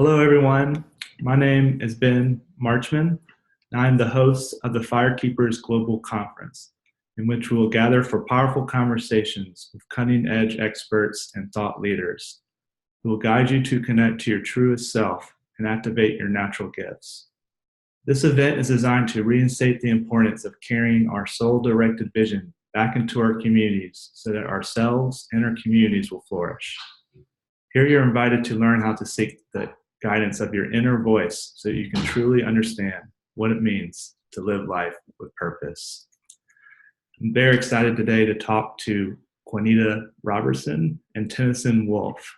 Hello, everyone. My name is Ben Marchman, and I'm the host of the FireKeepers Global Conference, in which we will gather for powerful conversations with cutting-edge experts and thought leaders who will guide you to connect to your truest self and activate your natural gifts. This event is designed to reinstate the importance of carrying our soul-directed vision back into our communities so that ourselves and our communities will flourish. Here you're invited to learn how to seek the guidance of your inner voice so you can truly understand what it means to live life with purpose. I'm very excited today to talk to Quanita Roberson and Tenneson Woolf.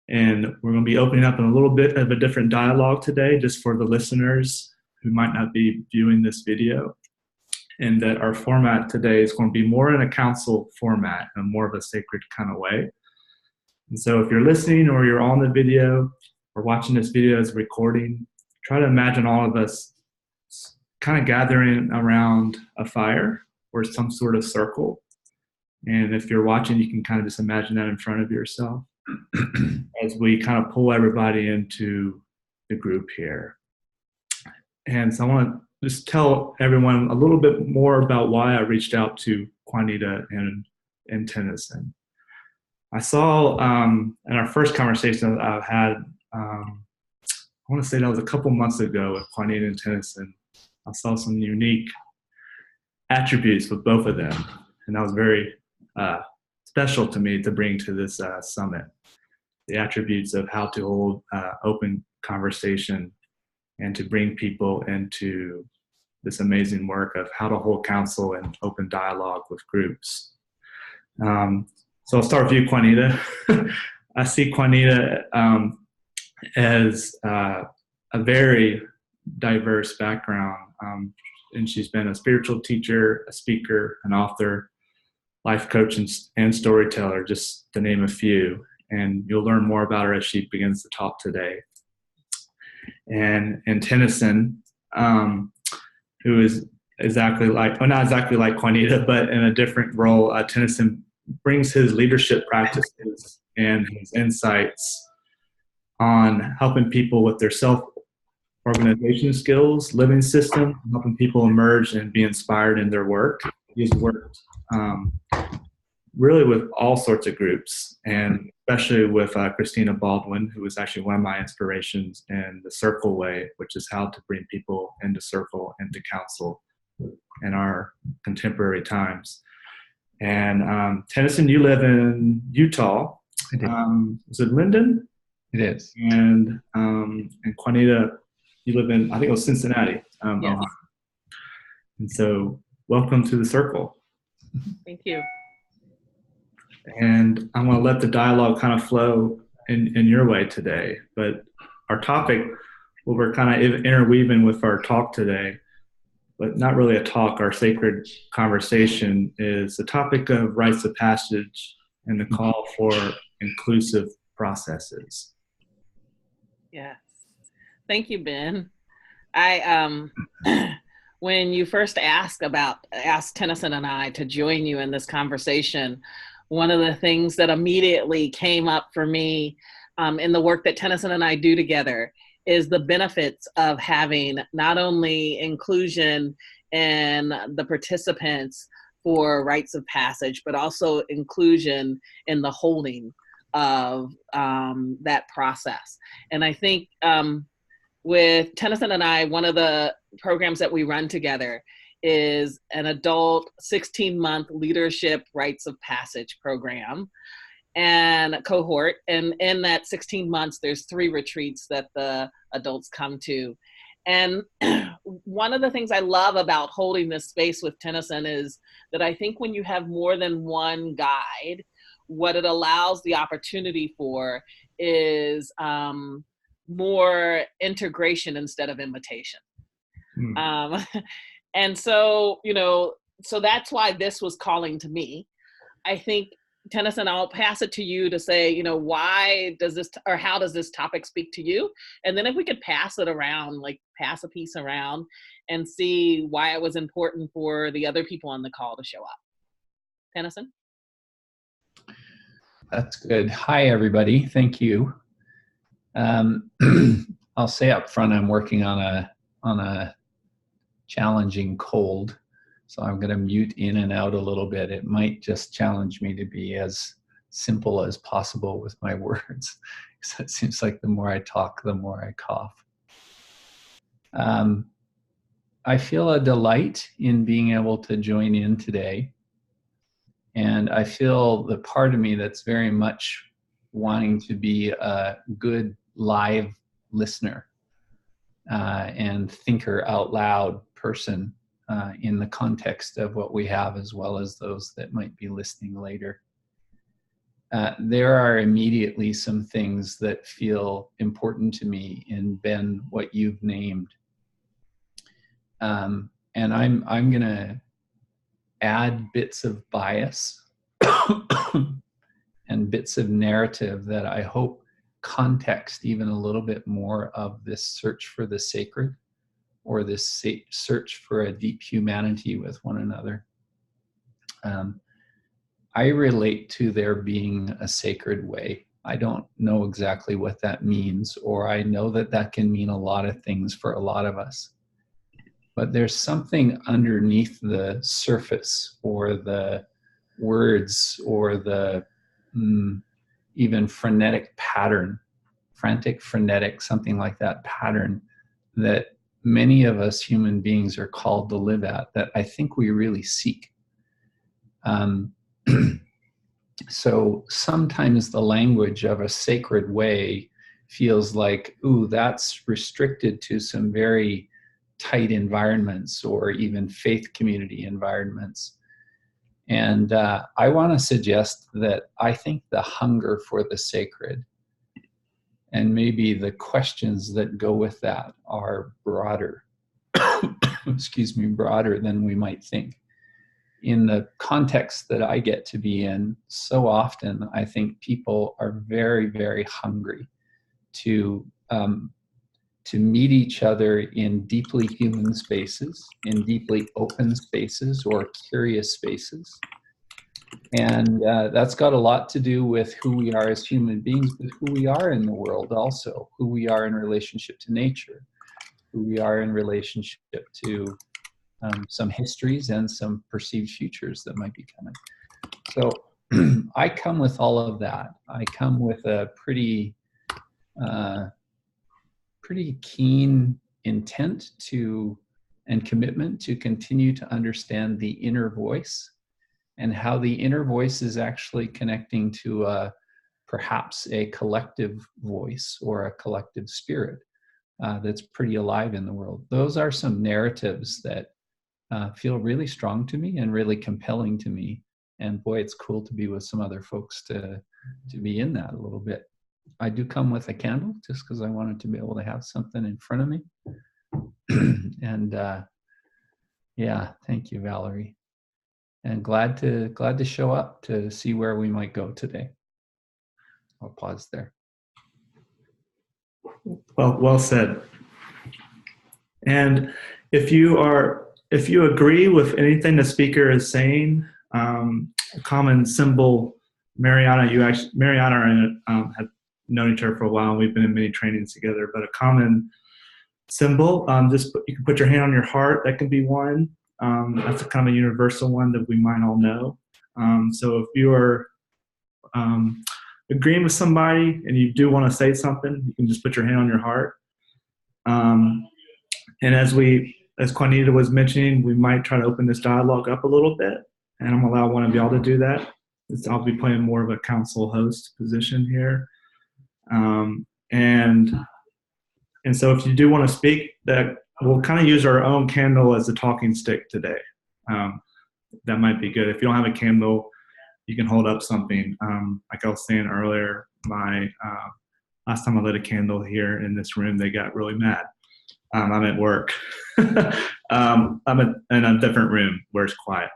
And we're going to be opening up in a little bit of a different dialogue today, just for the listeners who might not be viewing this video. And that our format today is going to be more in a council format and more of a sacred kind of way. And so if you're listening or you're on the video or watching this video as a recording, try to imagine all of us kind of gathering around a fire or some sort of circle. And if you're watching, you can kind of just imagine that in front of yourself as we kind of pull everybody into the group here. And so I want to just tell everyone a little bit more about why I reached out to Quanita and Tenneson. I saw in our first conversation that I've had, I want to say that was a couple months ago with Quanita and Tenneson. I saw some unique attributes with both of them, and that was very special to me to bring to this summit. The attributes of how to hold open conversation and to bring people into this amazing work of how to hold council and open dialogue with groups. So I'll start with you, Quanita. I see Quanita as a very diverse background, and she's been a spiritual teacher, a speaker, an author, life coach, and storyteller, just to name a few. And you'll learn more about her as she begins to talk today. And Tenneson, who is exactly like, well, not exactly like Quanita, but in a different role, Tenneson brings his leadership practices and his insights on helping people with their self-organization skills, living system, helping people emerge and be inspired in their work. He's worked really with all sorts of groups, and especially with Cristina Baldwin, who was actually one of my inspirations in the Circle Way, which is how to bring people into circle, into council in our contemporary times. And Tenneson, you live in Utah. Is it Linden? It is. And Quanita, you live in, I think it was Cincinnati, Yes. Ohio. And so welcome to the circle. Thank you. And I'm going to let the dialogue kind of flow in your way today. But our topic, what we're kind of interweaving with our talk today, but not really a talk, our sacred conversation, is the topic of rites of passage and the call for inclusive processes. Yes. Thank you, Ben. When you first asked Tenneson and I to join you in this conversation, one of the things that immediately came up for me in the work that Tenneson and I do together is the benefits of having not only inclusion in the participants for rites of passage, but also inclusion in the holding of that process. And I think with Tenneson and I, one of the programs that we run together is an adult 16-month leadership rites of passage program and cohort. And in that 16 months, there's 3 retreats that the adults come to. And one of the things I love about holding this space with Tenneson is that I think when you have more than one guide, what it allows the opportunity for is more integration instead of imitation. And so, so that's why this was calling to me. I think, Tenneson, I'll pass it to you to say, why does this, or how does this topic speak to you? And then if we could pass it around, like pass a piece around and see why it was important for the other people on the call to show up. Tenneson? That's good. Hi, everybody. Thank you. I'll say up front, I'm working on a challenging cold, so I'm going to mute in and out a little bit. It might just challenge me to be as simple as possible with my words, because it seems like the more I talk, the more I cough. I feel a delight in being able to join in today, and I feel the part of me that's very much wanting to be a good live listener and thinker out loud person in the context of what we have, as well as those that might be listening later. There are immediately some things that feel important to me in, Ben, what you've named. And I'm going to add bits of bias and bits of narrative that I hope context even a little bit more of this search for the sacred, or this search for a deep humanity with one another. I relate to there being a sacred way. I don't know exactly what that means, or I know that that can mean a lot of things for a lot of us. But there's something underneath the surface, or the words, or the even frenetic pattern, frantic, frenetic, something like that pattern that many of us human beings are called to live at, that I think we really seek. So sometimes the language of a sacred way feels like, ooh, that's restricted to some very tight environments, or even faith community environments. And I want to suggest that I think the hunger for the sacred, and maybe the questions that go with that, are broader, excuse me, broader than we might think. In the context that I get to be in, so often I think people are very, very hungry to meet each other in deeply human spaces, in deeply open spaces, or curious spaces. And that's got a lot to do with who we are as human beings, but who we are in the world also, who we are in relationship to nature, who we are in relationship to some histories and some perceived futures that might be coming. So I come with all of that. I come with a pretty keen intent to, and commitment to, continue to understand the inner voice, and how the inner voice is actually connecting to perhaps a collective voice, or a collective spirit that's pretty alive in the world. Those are some narratives that feel really strong to me and really compelling to me. And boy, it's cool to be with some other folks to be in that a little bit. I do come with a candle just because I wanted to be able to have something in front of me. And yeah, thank you, Valerie. And glad to show up to see where we might go today. I'll pause there. Well said. And if you agree with anything the speaker is saying, a common symbol, Mariana and I have known each other for a while, and we've been in many trainings together, but a common symbol, you can put your hand on your heart. That can be one. That's a kind of a universal one that we might all know. So if you are agreeing with somebody and you do want to say something, you can just put your hand on your heart. And as Quanita was mentioning, we might try to open this dialogue up a little bit, and I'm going to allow one of y'all to do that. I'll be playing more of a council host position here. And so if you do want to speak, that we'll kind of use our own candle as a talking stick today. That might be good. If you don't have a candle, you can hold up something. Like I was saying earlier, last time I lit a candle here in this room, they got really mad. I'm at work. I'm in a different room where it's quiet.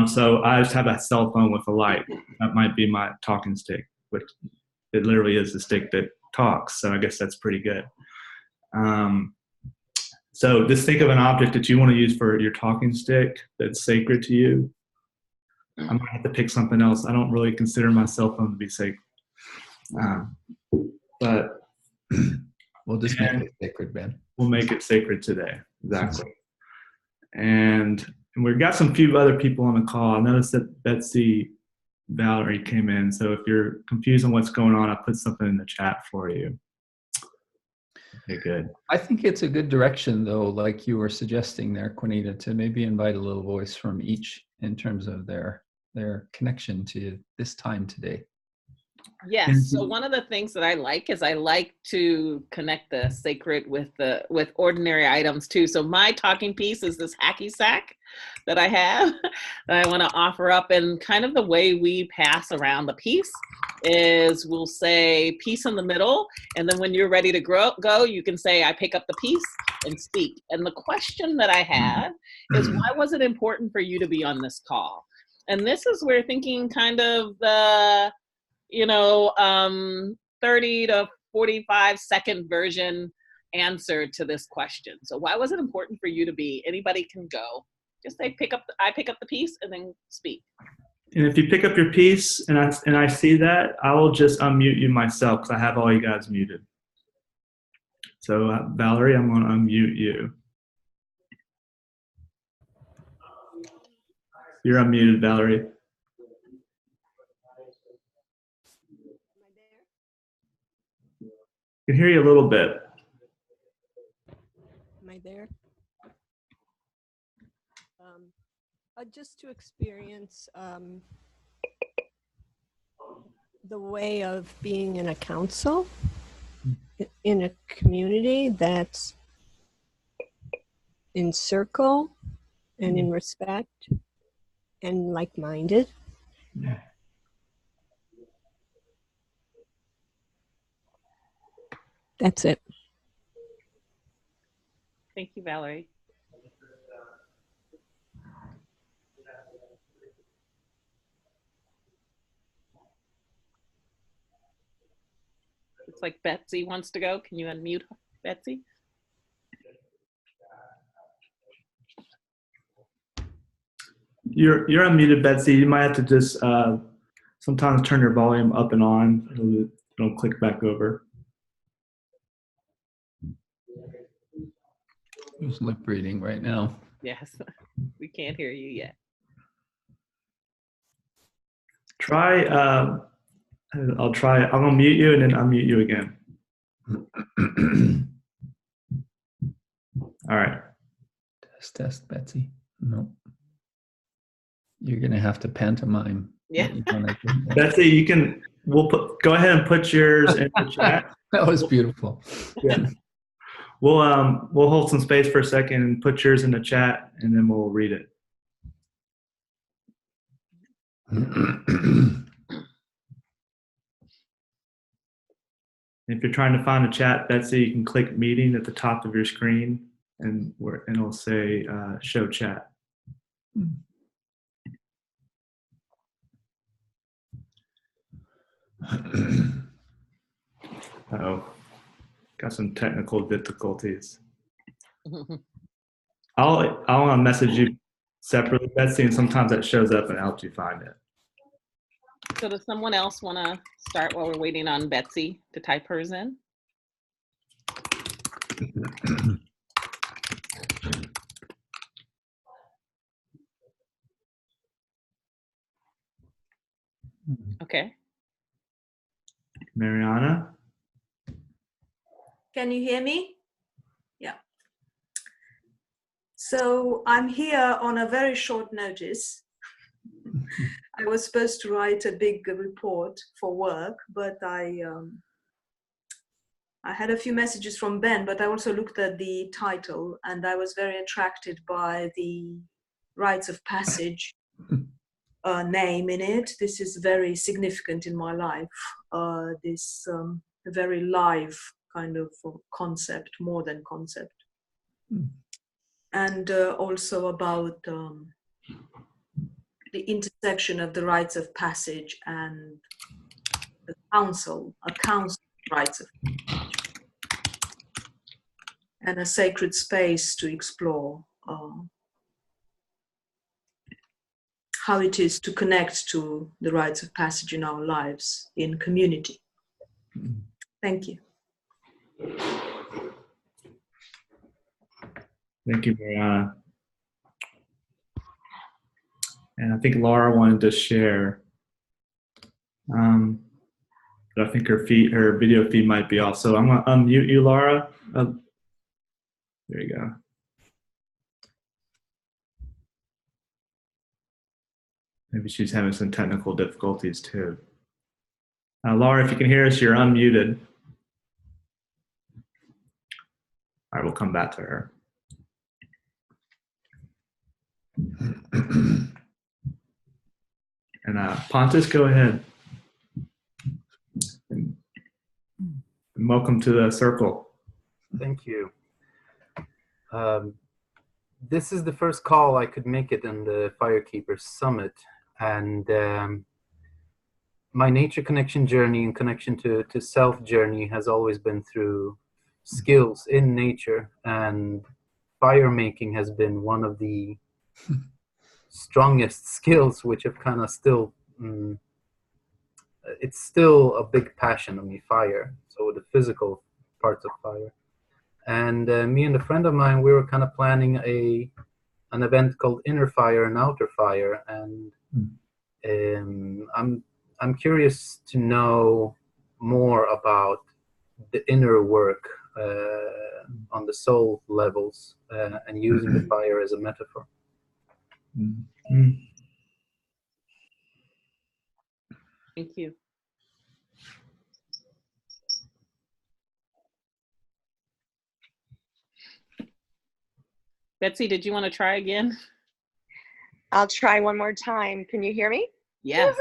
So I just have a cell phone with a light. That might be my talking stick, which it literally is the stick that talks. So I guess that's pretty good. So just think of an object that you want to use for your talking stick that's sacred to you. I might have to pick something else. I don't really consider my cell phone to be sacred. But We'll just make it sacred, Ben. We'll make it sacred today. Exactly. And we've got some few other people on the call. I noticed that Betsy Valerie came in. So if you're confused on what's going on, I put something in the chat for you. Okay, good. I think it's a good direction, though, like you were suggesting there, Quanita, to maybe invite a little voice from each in terms of their connection to this time today. Yes. So one of the things that I like is I like to connect the sacred with ordinary items too. So my talking piece is this hacky sack that I have that I want to offer up, and kind of the way we pass around the piece is we'll say peace in the middle, and then when you're ready to go, you can say I pick up the piece and speak. And the question that I had is, why was it important for you to be on this call? And this is where thinking kind of the 30 to 45 second version answer to this question. So why was it important for you to be? Anybody can go. Just say I pick up the piece and then speak. And if you pick up your piece and I see that, I will just unmute you myself because I have all you guys muted. So Valerie, I'm going to unmute you. You're unmuted, Valerie. I can hear you a little bit. Am I there? Just to experience the way of being in a council, in a community that's in circle and in respect and like-minded. Yeah. That's it. Thank you, Valerie. Looks like Betsy wants to go. Can you unmute Betsy? You're unmuted, Betsy. You might have to just sometimes turn your volume up and on. It'll click back over. Who's lip reading right now? Yes, we can't hear you yet. Try, I'll try, I'm gonna mute you and then unmute you again. All right. Test, Betsy. No. You're gonna have to pantomime. Yeah. Betsy, go ahead and put yours in the chat. That was beautiful. Yeah. We'll hold some space for a second and put yours in the chat, and then we'll read it. If you're trying to find a chat, Betsy, you can click meeting at the top of your screen, and it'll say show chat. Uh-oh. Got some technical difficulties. I'll message you separately, Betsy, and sometimes that shows up and helps you find it. So does someone else want to start while we're waiting on Betsy to type hers in? Okay. Mariana? Can you hear me? Yeah. So I'm here on a very short notice. I was supposed to write a big report for work, but I had a few messages from Ben, but I also looked at the title and I was very attracted by the Rites of Passage name in it. This is very significant in my life. This very live kind of concept, more than concept. And also about the intersection of the rites of passage and the council rites of passage, and a sacred space to explore how it is to connect to the rites of passage in our lives in community. Thank you. Thank you, Mariana. And I think Laura wanted to share. But I think her video feed might be off. So I'm going to unmute you, Laura. There you go. Maybe she's having some technical difficulties too. Laura, if you can hear us, you're unmuted. All right, we'll come back to her. And Pontus, go ahead. And welcome to the circle. Thank you. This is the first call I could make it in the FireKeepers Summit, and my nature connection journey and connection to self journey has always been through skills in nature, and fire making has been one of the strongest skills, which have kind of still, it's still a big passion of me, fire. So the physical parts of fire. And me and a friend of mine, we were kind of planning an event called Inner Fire and Outer Fire, and I'm curious to know more about the inner work on the soul levels and using the fire as a metaphor. Thank you. Betsy, did you want to try again? I'll try one more time. Can you hear me? Yes.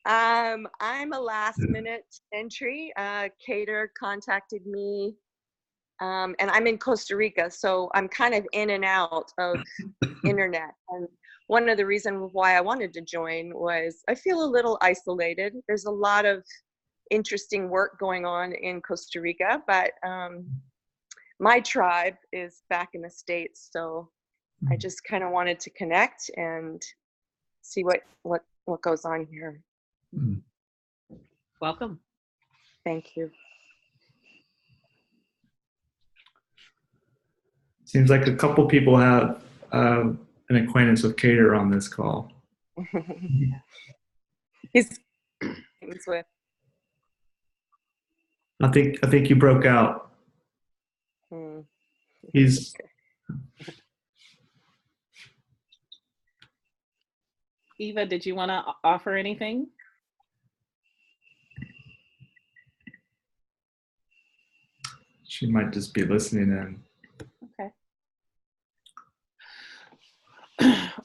I'm a last minute entry. Cater contacted me, and I'm in Costa Rica, so I'm kind of in and out of internet. And one of the reasons why I wanted to join was I feel a little isolated. There's a lot of interesting work going on in Costa Rica, but my tribe is back in the States, so I just kind of wanted to connect and see what goes on here. Welcome. Thank you. Seems like a couple people have an acquaintance with Cater on this call. He's with. I think you broke out. He's. Eva, did you want to offer anything? She might just be listening in. Okay.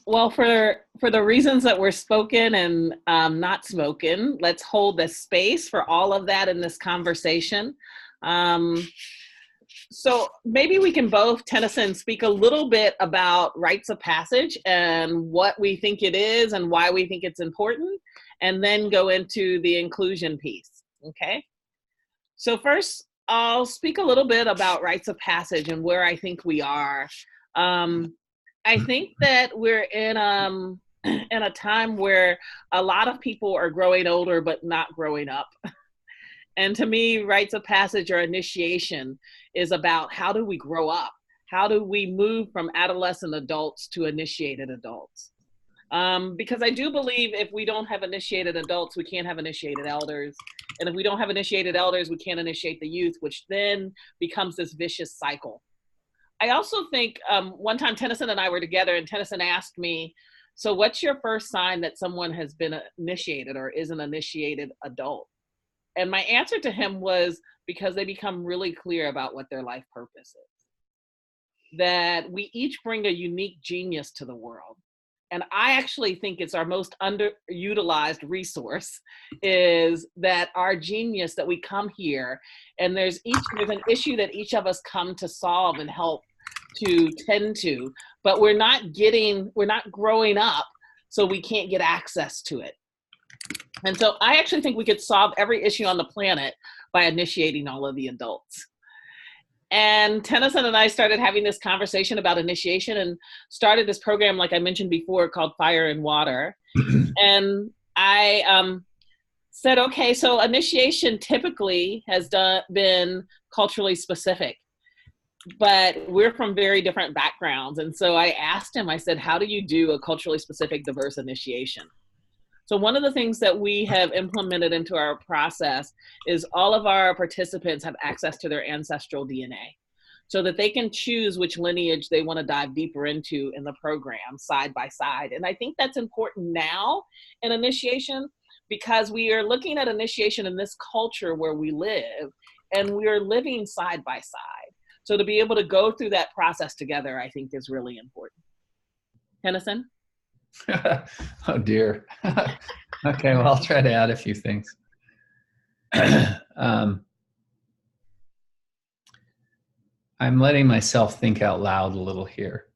Well, for the reasons that were spoken and not spoken, let's hold the space for all of that in this conversation. So maybe we can both, Tenneson, speak a little bit about rites of passage and what we think it is and why we think it's important, and then go into the inclusion piece, okay? So first, I'll speak a little bit about rites of passage and where I think we are. I think that we're in a time where a lot of people are growing older but not growing up. And to me, rites of passage or initiation is about how do we grow up? How do we move from adolescent adults to initiated adults? Because I do believe if we don't have initiated adults, we can't have initiated elders. And if we don't have initiated elders, we can't initiate the youth, which then becomes this vicious cycle. I also think one time Tenneson and I were together, and Tenneson asked me, so what's your first sign that someone has been initiated or is an initiated adult? And my answer to him was because they become really clear about what their life purpose is. That we each bring a unique genius to the world. And I actually think it's our most underutilized resource is that our genius that we come here and there's an issue that each of us come to solve and help to tend to, but we're not growing up, so we can't get access to it. And so I actually think we could solve every issue on the planet by initiating all of the adults. And Tenneson and I started having this conversation about initiation and started this program, like I mentioned before, called Fire and Water. And said, okay, so initiation typically has been culturally specific, but we're from very different backgrounds. And so I asked him, I said, how do you do a culturally specific, diverse initiation? So one of the things that we have implemented into our process is all of our participants have access to their ancestral DNA so that they can choose which lineage they want to dive deeper into in the program side by side. And I think that's important now in initiation, because we are looking at initiation in this culture where we live, and we are living side by side. So to be able to go through that process together, I think is really important. Tenneson? Oh dear. Okay, well, I'll try to add a few things. I'm letting myself think out loud a little here,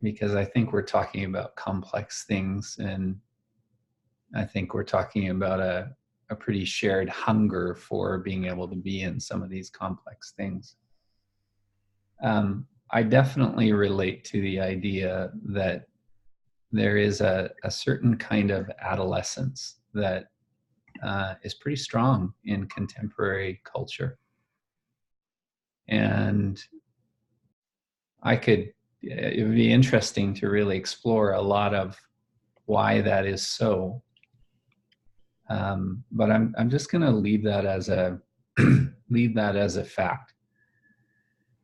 because I think we're talking about complex things, and I think we're talking about a pretty shared hunger for being able to be in some of these complex things. I definitely relate to the idea that there is a certain kind of adolescence that is pretty strong in contemporary culture. And it would be interesting to really explore a lot of why that is so. But I'm just going to leave that as a fact,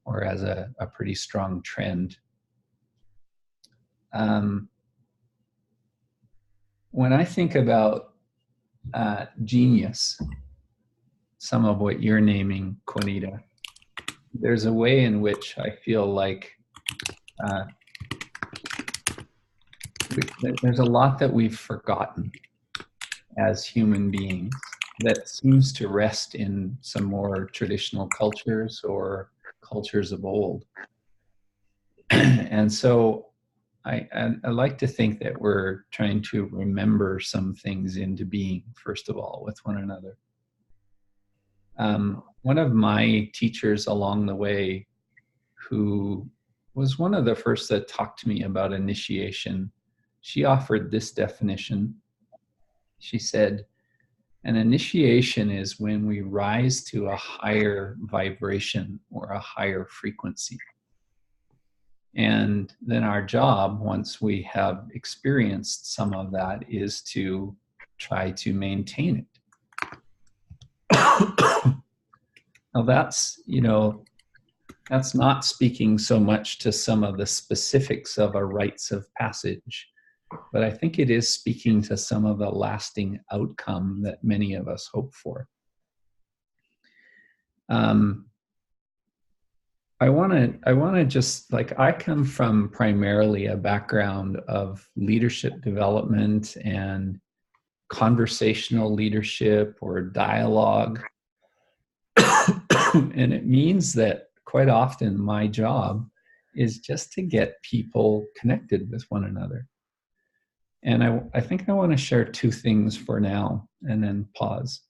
or as a pretty strong trend. When I think about genius, some of what you're naming, Quanita, there's a way in which I feel like there's a lot that we've forgotten as human beings that seems to rest in some more traditional cultures or cultures of old. And so I like to think that we're trying to remember some things into being, first of all, with one another. One of my teachers along the way, who was one of the first that talked to me about initiation, she offered this definition. She said, an initiation is when we rise to a higher vibration or a higher frequency. And then our job, once we have experienced some of that, is to try to maintain it. Now that's not speaking so much to some of the specifics of a rites of passage, but I think it is speaking to some of the lasting outcome that many of us hope for. I want to just, like, I come from primarily a background of leadership development and conversational leadership or dialogue. And it means that quite often my job is just to get people connected with one another. And I think I want to share two things for now and then pause.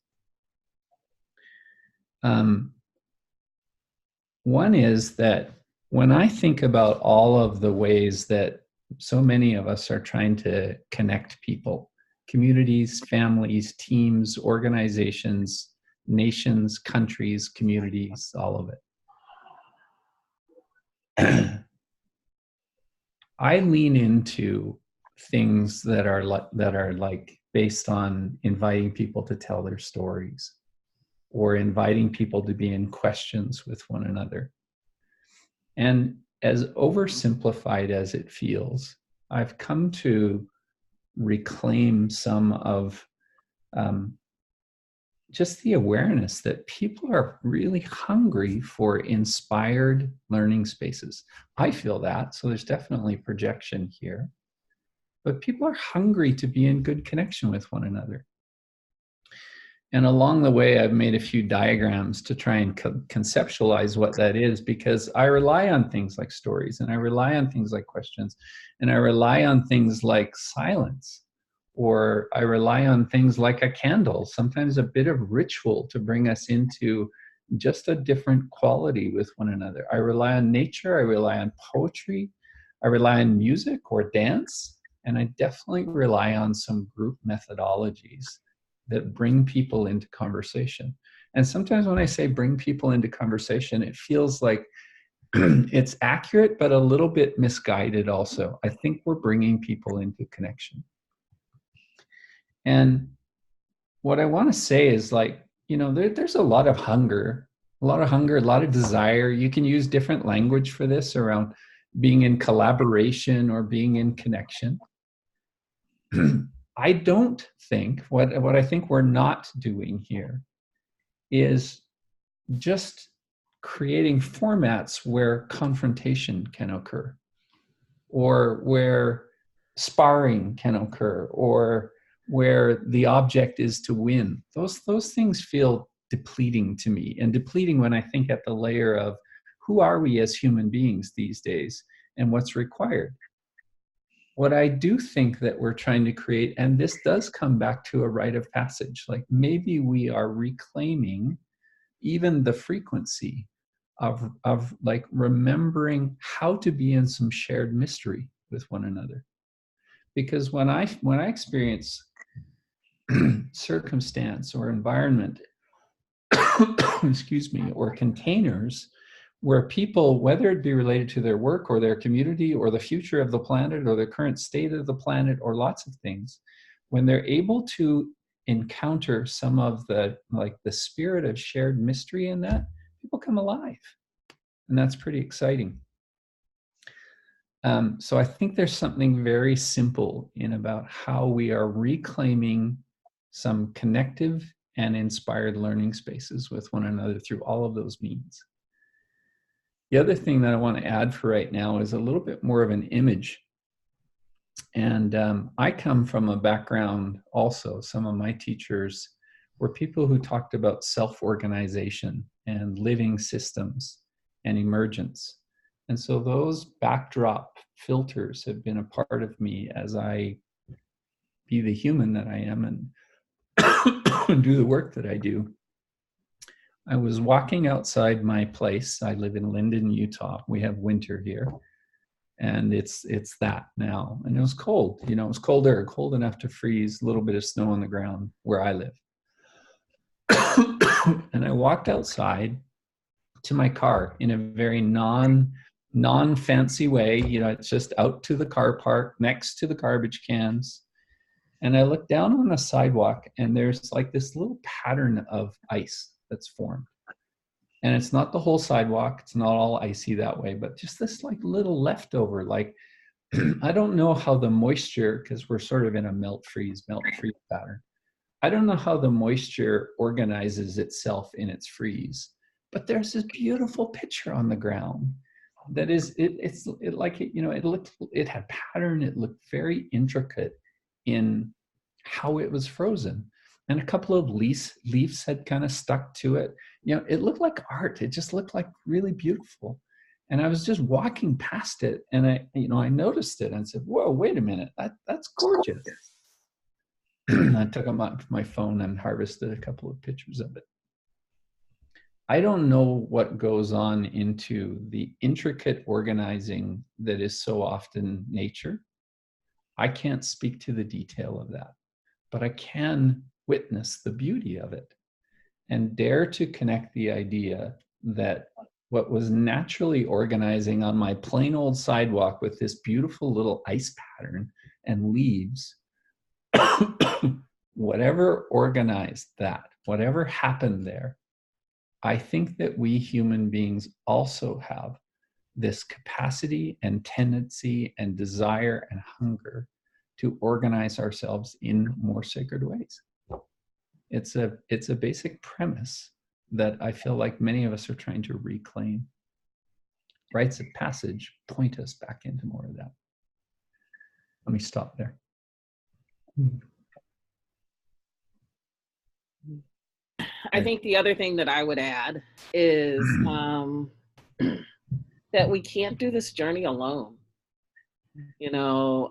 One is that when I think about all of the ways that so many of us are trying to connect people, communities, families, teams, organizations, nations, countries, communities, all of it, I lean into things that are like based on inviting people to tell their stories, or inviting people to be in questions with one another. And as oversimplified as it feels, I've come to reclaim some of just the awareness that people are really hungry for inspired learning spaces. I feel that, so there's definitely projection here. But people are hungry to be in good connection with one another. And along the way, I've made a few diagrams to try and conceptualize what that is, because I rely on things like stories, and I rely on things like questions, and I rely on things like silence, or I rely on things like a candle, sometimes a bit of ritual to bring us into just a different quality with one another. I rely on nature, I rely on poetry, I rely on music or dance, and I definitely rely on some group methodologies that bring people into conversation. And sometimes when I say bring people into conversation, it feels like it's accurate, but a little bit misguided also. I think we're bringing people into connection. And what I want to say is, like, you know, there's a lot of hunger, a lot of desire. You can use different language for this around being in collaboration or being in connection. I don't think, what I think we're not doing here is just creating formats where confrontation can occur, or where sparring can occur, or where the object is to win. Those things feel depleting to me, and depleting when I think at the layer of who are we as human beings these days and what's required. What I do think that we're trying to create, and this does come back to a rite of passage, like maybe we are reclaiming even the frequency of like remembering how to be in some shared mystery with one another. Because when I experience circumstance or environment, excuse me, or containers where people, whether it be related to their work or their community or the future of the planet or the current state of the planet or lots of things, when they're able to encounter some of the, like the spirit of shared mystery in that, people come alive. And that's pretty exciting. So I think there's something very simple in about how we are reclaiming some connective and inspired learning spaces with one another through all of those means. The other thing that I want to add for right now is a little bit more of an image. And I come from a background also, some of my teachers were people who talked about self-organization and living systems and emergence. And so those backdrop filters have been a part of me as I be the human that I am and do the work that I do. I was walking outside my place. I live in Linden, Utah. We have winter here. And it's that now. And it was cold, you know, it was colder, cold enough to freeze, a little bit of snow on the ground where I live. And I walked outside to my car in a very non-fancy way. You know, it's just out to the car park next to the garbage cans. And I looked down on the sidewalk and there's like this little pattern of ice that's formed. And it's not the whole sidewalk. It's not all icy that way, but just this like little leftover, like, I don't know how the moisture, because we're sort of in a melt freeze pattern. I don't know how the moisture organizes itself in its freeze, but there's this beautiful picture on the ground that is, it had pattern. It looked very intricate in how it was frozen. And a couple of leaves had kind of stuck to it. You know, it looked like art. It just looked like really beautiful. And I was just walking past it and I noticed it and said, whoa, wait a minute, that's gorgeous. I took my phone and harvested a couple of pictures of it. I don't know what goes on into the intricate organizing that is so often nature. I can't speak to the detail of that, but I can witness the beauty of it and dare to connect the idea that what was naturally organizing on my plain old sidewalk with this beautiful little ice pattern and leaves, whatever organized that, whatever happened there, I think that we human beings also have this capacity and tendency and desire and hunger to organize ourselves in more sacred ways. It's a basic premise that I feel like many of us are trying to reclaim. Rites of passage point us back into more of that. Let me stop there. I think the other thing that I would add is that we can't do this journey alone. You know,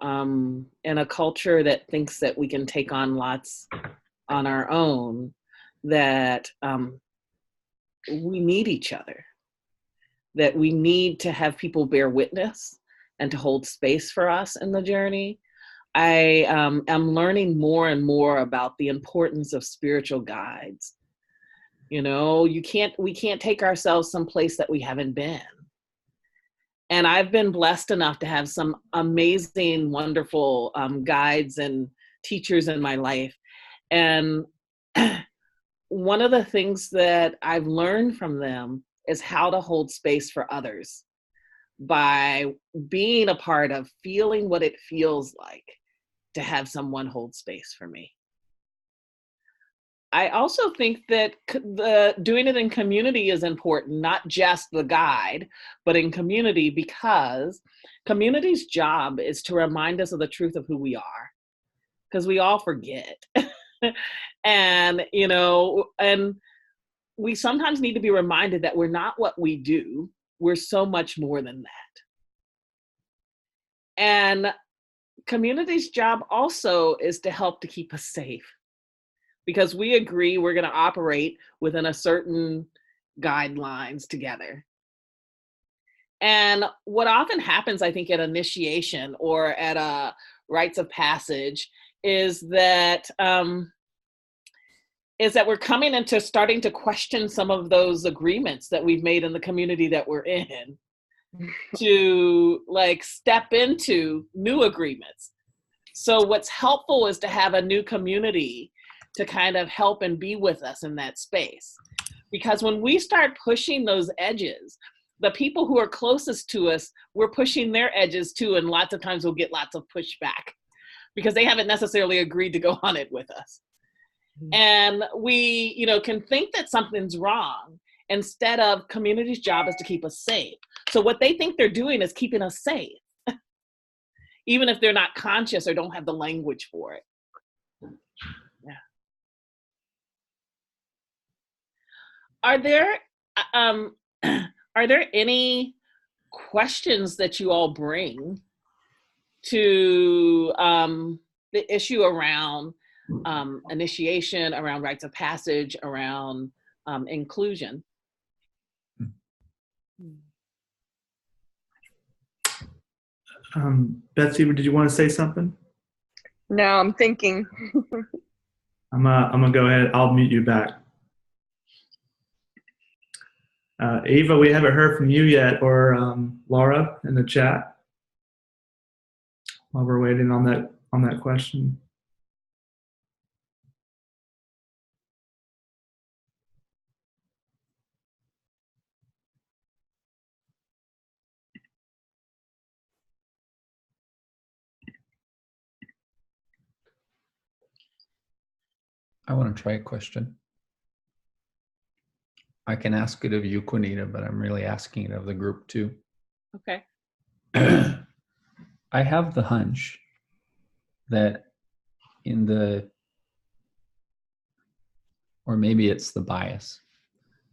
in a culture that thinks that we can take on lots on our own, that we need each other, that we need to have people bear witness and to hold space for us in the journey. I am learning more and more about the importance of spiritual guides. You know, we can't take ourselves someplace that we haven't been. And I've been blessed enough to have some amazing, wonderful guides and teachers in my life. And one of the things that I've learned from them is how to hold space for others by being a part of feeling what it feels like to have someone hold space for me. I also think that doing it in community is important, not just the guide, but in community, because community's job is to remind us of the truth of who we are, because we all forget. And, you know, and we sometimes need to be reminded that we're not what we do. We're so much more than that. And community's job also is to help to keep us safe, because we agree we're going to operate within a certain guidelines together. And what often happens, I think, at initiation or at a rites of passage is that we're coming into starting to question some of those agreements that we've made in the community that we're in, to like step into new agreements. So what's helpful is to have a new community to kind of help and be with us in that space. Because when we start pushing those edges, the people who are closest to us, we're pushing their edges too, and lots of times we'll get lots of pushback because they haven't necessarily agreed to go on it with us. And we, you know, can think that something's wrong instead of community's job is to keep us safe. So what they think they're doing is keeping us safe, even if they're not conscious or don't have the language for it. Yeah. Are there any questions that you all bring to the issue around initiation, around rites of passage, around inclusion? Betsy, did you want to say something? No, I'm thinking. I'm gonna go ahead. I'll mute you back. Eva, we haven't heard from you yet, or Laura in the chat. While we're waiting on that question. I want to try a question. I can ask it of you, Quanita, but I'm really asking it of the group too. Okay. I have the hunch that or maybe it's the bias,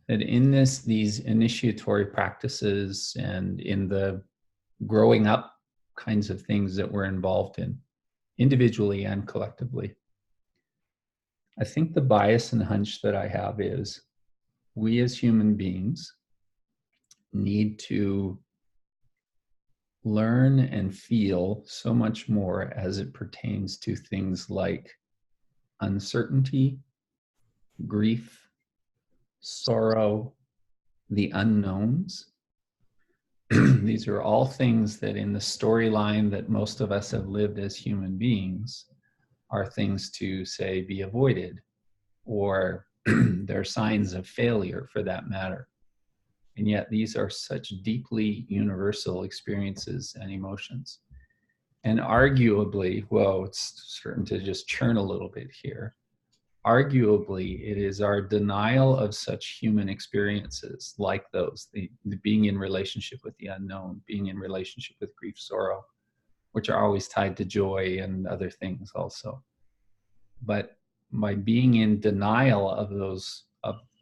that in these initiatory practices and in the growing up kinds of things that we're involved in, individually and collectively, I think the bias and hunch that I have is we as human beings need to learn and feel so much more as it pertains to things like uncertainty, grief, sorrow, the unknowns. These are all things that in the storyline that most of us have lived as human beings are things to, say, be avoided, or they're signs of failure for that matter. And yet these are such deeply universal experiences and emotions. And arguably, well, it's starting to just churn a little bit here. Arguably, it is our denial of such human experiences like those, the being in relationship with the unknown, being in relationship with grief, sorrow, which are always tied to joy and other things also. But by being in denial of those,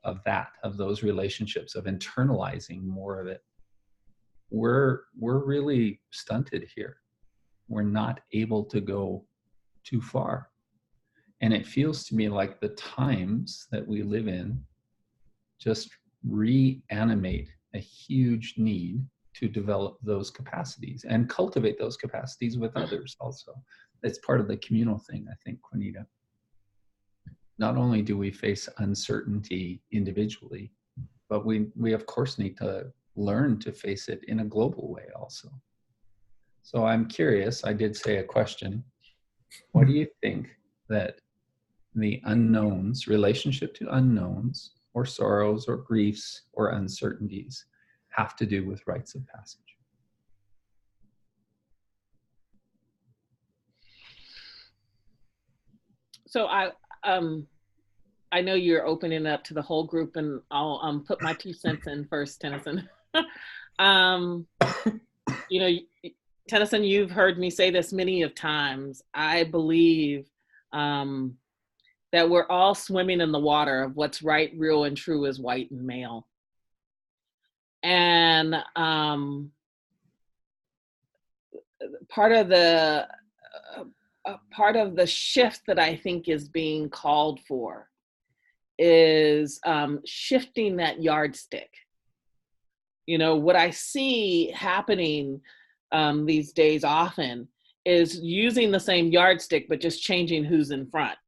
of those relationships, of internalizing more of it, we're really stunted here. We're not able to go too far. And it feels to me like the times that we live in just reanimate a huge need to develop those capacities and cultivate those capacities with others also. it's part of the communal thing, I think, Quanita. Not only do we face uncertainty individually, but we of course need to learn to face it in a global way also. So I'm curious, I did say a question. What do you think that the unknowns, relationship to unknowns or sorrows or griefs or uncertainties have to do with rites of passage? So I know you're opening up to the whole group, and I'll put my 2 cents in first, Tenneson. You know, Tenneson, you've heard me say this many of times. I believe that we're all swimming in the water of what's right, real, and true as white and male. And part of the shift that I think is being called for is shifting that yardstick. You know, what I see happening these days often is using the same yardstick, but just changing who's in front,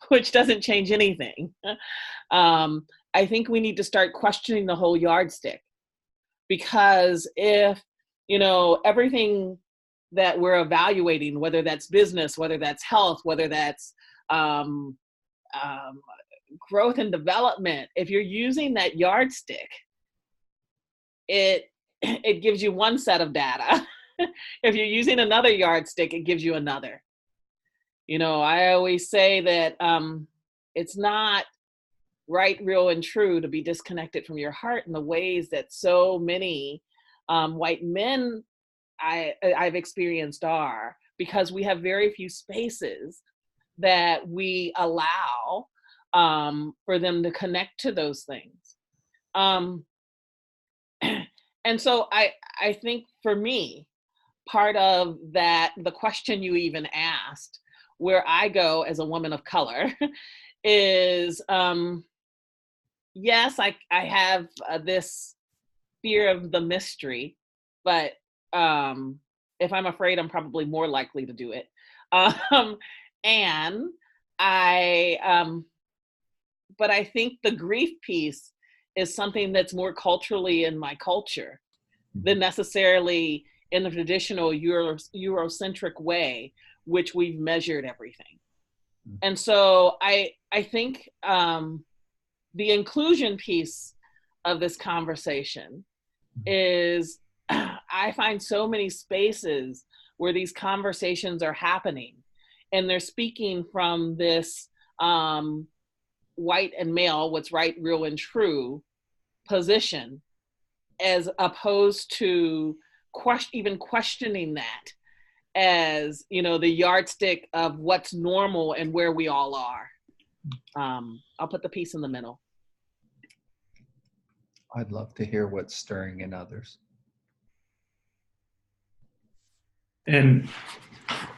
which doesn't change anything. I think we need to start questioning the whole yardstick, because if, you know, everything that we're evaluating, whether that's business, whether that's health, whether that's growth and development, if you're using that yardstick, it gives you one set of data. If you're using another yardstick, it gives you another. You know, I always say that it's not right, real, and true to be disconnected from your heart in the ways that so many white men I've experienced are, because we have very few spaces that we allow for them to connect to those things. And so I think for me, part of that, the question you even asked, where I go as a woman of color, is yes, I have this fear of the mystery, but if I'm afraid, I'm probably more likely to do it. And but I think the grief piece is something that's more culturally in my culture than necessarily in the traditional Eurocentric way, which we've measured everything. And so I think the inclusion piece of this conversation is, I find so many spaces where these conversations are happening, and they're speaking from this white and male, what's right, real, and true position, as opposed to even questioning that as, you know, the yardstick of what's normal and where we all are. I'll put the piece in the middle. I'd love to hear what's stirring in others. And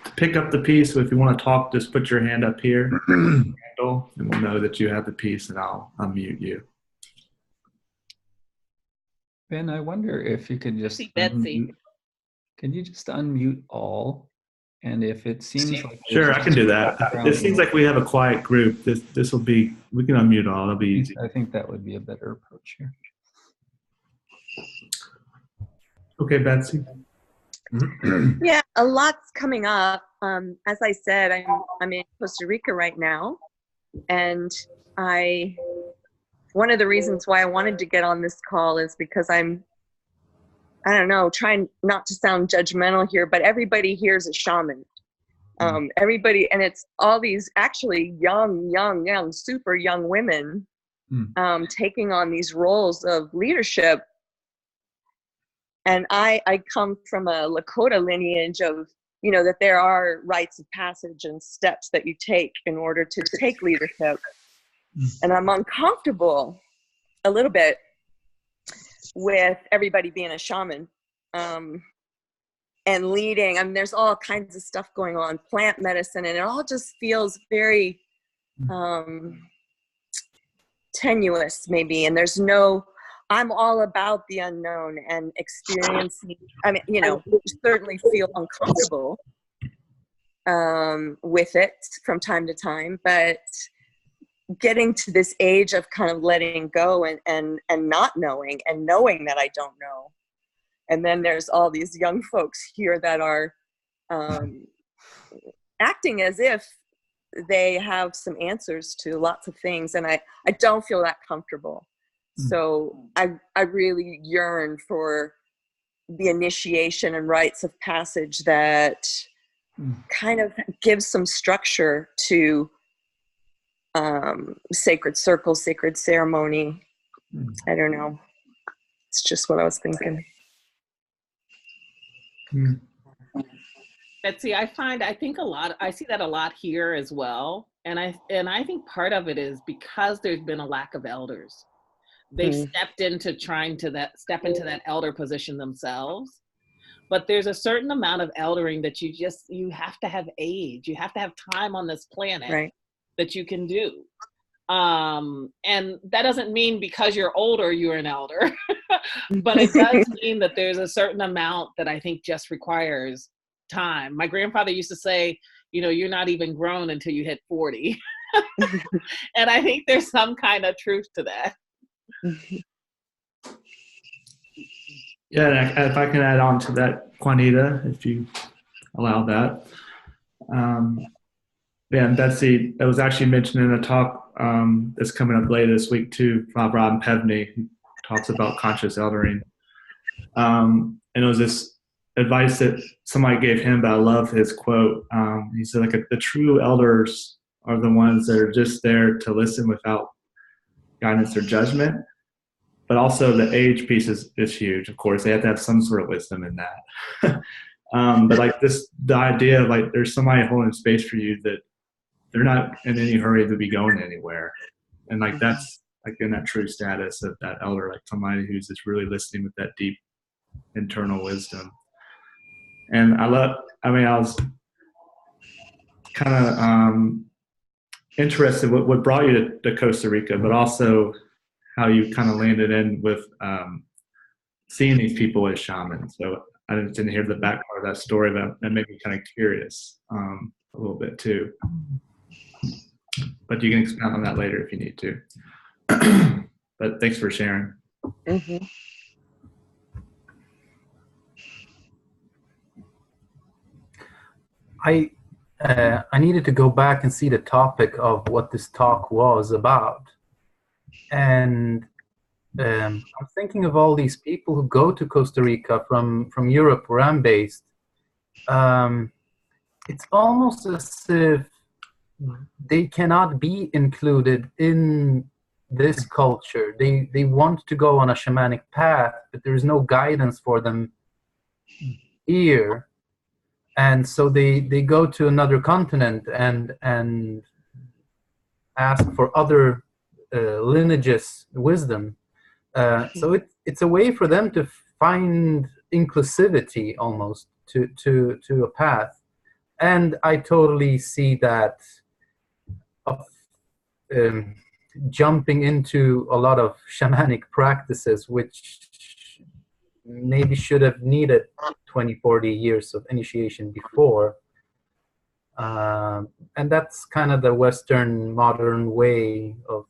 to pick up the piece, so if you want to talk, just put your hand up here, and we'll know that you have the piece, and I'll unmute you. Ben, I wonder if you could just Betsy. Can you just unmute all? And if it seems like sure, I can do that. It seems like we have a quiet group. This will be, we can unmute all. It'll be easy. I think that would be a better approach here. Okay, Betsy. Yeah, a lot's coming up. As I said, I'm in Costa Rica right now, and one of the reasons why I wanted to get on this call is because I don't know, trying not to sound judgmental here, but everybody here is a shaman. Everybody, and it's all these actually young, super young women taking on these roles of leadership. And I come from a Lakota lineage of, you know, that there are rites of passage and steps that you take in order to take leadership. And I'm uncomfortable a little bit with everybody being a shaman and leading. I mean, there's all kinds of stuff going on, plant medicine, and it all just feels very tenuous maybe. And there's no, I'm all about the unknown and experiencing, I mean, you know, certainly feel uncomfortable with it from time to time, but getting to this age of kind of letting go and not knowing and knowing that I don't know. And then there's all these young folks here that are acting as if they have some answers to lots of things. And I don't feel that comfortable. So I really yearn for the initiation and rites of passage that kind of gives some structure to sacred circle, sacred ceremony. I don't know. It's just what I was thinking. Betsy, I see that a lot here as well. And I think part of it is because there's been a lack of elders. They've stepped into step into that elder position themselves. But there's a certain amount of eldering that you have to have age. You have to have time on this planet that you can do. And that doesn't mean because you're older, you're an elder. But it does mean that there's a certain amount that I think just requires time. My grandfather used to say, you're not even grown until you hit 40. And I think there's some kind of truth to that. Yeah, if I can add on to that, Quanita, if you allow that. And Betsy, it was actually mentioned in a talk that's coming up later this week too, from Rob Pevney, who talks about conscious eldering. And it was this advice that somebody gave him, but I love his quote. He said, the true elders are the ones that are just there to listen without guidance or judgment. But also the age piece is huge. Of course, they have to have some sort of wisdom in that. But the idea of there's somebody holding space for you that they're not in any hurry to be going anywhere. And that's in that true status of that elder, somebody who's just really listening with that deep internal wisdom. And I was kind of interested what brought you to Costa Rica, but also how you kind of landed in with seeing these people as shamans. So I didn't hear the back part of that story, but that made me kind of curious a little bit too. But you can expand on that later if you need to. But thanks for sharing. Mm-hmm. I needed to go back and see the topic of what this talk was about. And I'm thinking of all these people who go to Costa Rica from Europe, where I'm based. It's almost as if they cannot be included in this culture. They want to go on a shamanic path, but there's no guidance for them here. And so they go to another continent and ask for other lineages wisdom. So it's a way for them to find inclusivity almost to a path. And I totally see that of jumping into a lot of shamanic practices, which maybe should have needed 20, 40 years of initiation before. And that's kind of the Western modern way of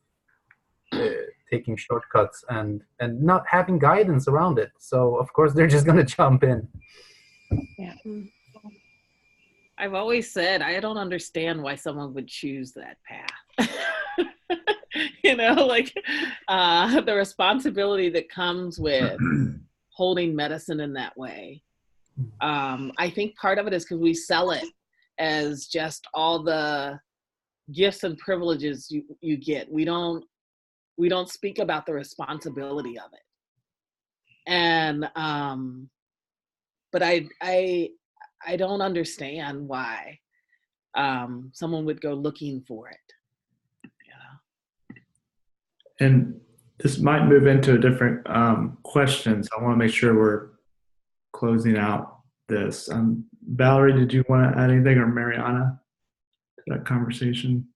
taking shortcuts and not having guidance around it. So of course they're just going to jump in. Yeah. I've always said I don't understand why someone would choose that path. The responsibility that comes with holding medicine in that way. I think part of it is because we sell it as just all the gifts and privileges you get. We don't speak about the responsibility of it. And but I don't understand why someone would go looking for it. And this might move into a different question, so I want to make sure we're closing out this. Valerie, did you want to add anything, or Mariana, to that conversation?